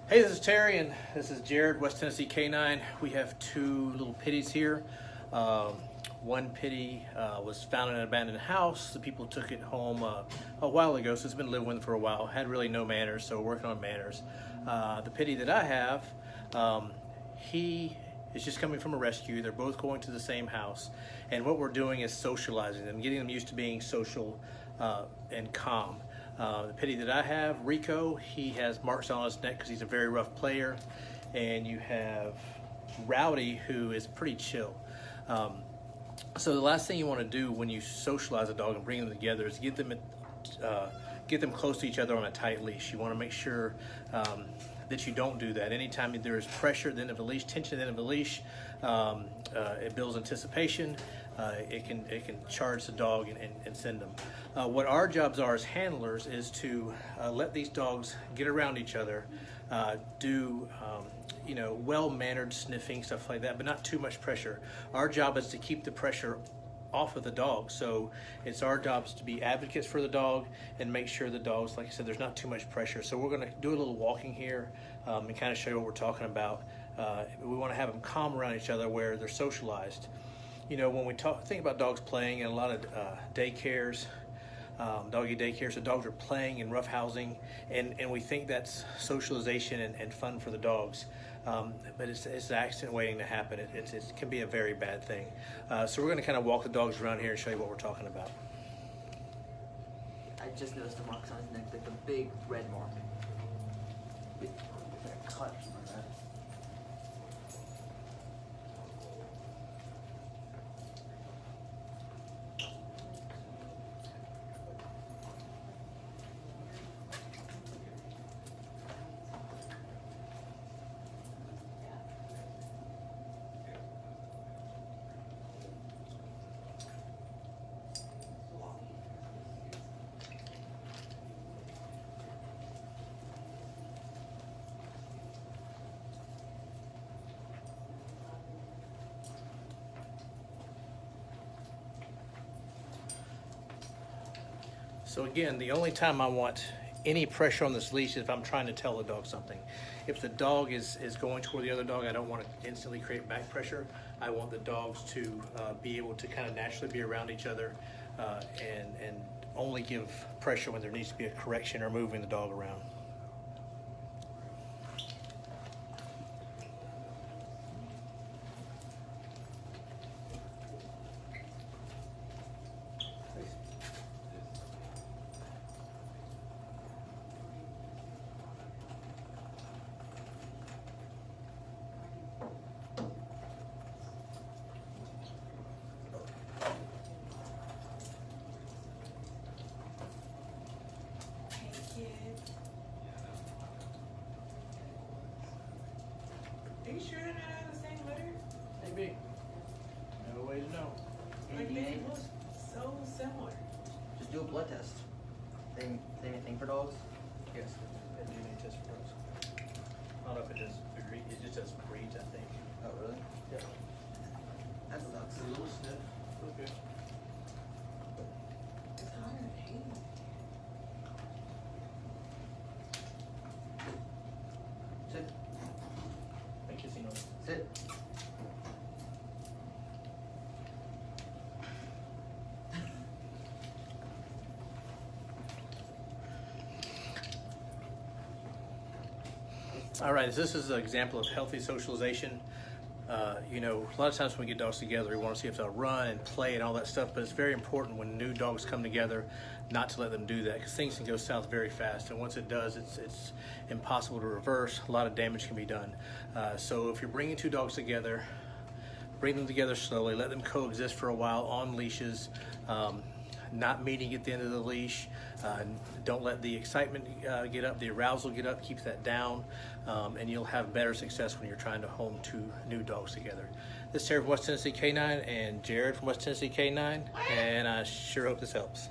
Hey, this is Terry, and this is Jared, West Tennessee K9. We have two little pitties here. One pitty was found in an abandoned house. The people took it home a while ago, so it's been living with them for a while. Had really no manners, so we're working on manners. The pitty that I have, he is just coming from a rescue. They're both going to the same house, and what we're doing is socializing them, getting them used to being social and calm. The pitty that I have, Rico, he has marks on his neck because he's a very rough player. And you have Rowdy, who is pretty chill. So the last thing you want to do when you socialize a dog and bring them together is get them close to each other on a tight leash. You want to make sure that you don't do that. Anytime there is pressure at the end of a leash, tension at the end of a leash, it builds anticipation. It can charge the dog and send them. What our jobs are as handlers is to let these dogs get around each other, do well-mannered sniffing, stuff like that, but not too much pressure. Our job is to keep the pressure off of the dog. So it's our jobs to be advocates for the dog and make sure the dogs, like I said, there's not too much pressure. So we're going to do a little walking here and kind of show you what we're talking about. We want to have them calm around each other where they're socialized. You know, when we think about dogs playing in a lot of daycares, doggy daycare, so dogs are playing in rough housing, and we think that's socialization and fun for the dogs, but it's an accident waiting to happen. It can be a very bad thing. So we're going to kind of walk the dogs around here and show you what we're talking about. I just noticed the marks on his neck, like the big red mark. Cut. So again, the only time I want any pressure on this leash is if I'm trying to tell the dog something. If the dog is going toward the other dog, I don't want to instantly create back pressure. I want the dogs to be able to kind of naturally be around each other and only give pressure when there needs to be a correction or moving the dog around. Are you sure they're not out of the same litter? Maybe. No way to know. Like they look so similar. Just do a blood test. Same thing for dogs? Yes, a DNA test for dogs. I don't know if it does, it just does breeds, I think. Oh, really? Yeah. That sucks. A little sniff. Okay. It's 180. Sit. Make you see no. Sit. All right, so this is an example of healthy socialization. A lot of times when we get dogs together, we want to see if they'll run and play and all that stuff, but it's very important when new dogs come together not to let them do that because things can go south very fast, and once it does, it's impossible to reverse. A lot of damage can be done. So if you're bringing two dogs together, bring them together slowly, let them coexist for a while on leashes, not meeting at the end of the leash. Don't let the excitement get up, the arousal get up, keep that down, and you'll have better success when you're trying to home two new dogs together. This is Terry from West Tennessee K9 and Jared from West Tennessee K9, and I sure hope this helps.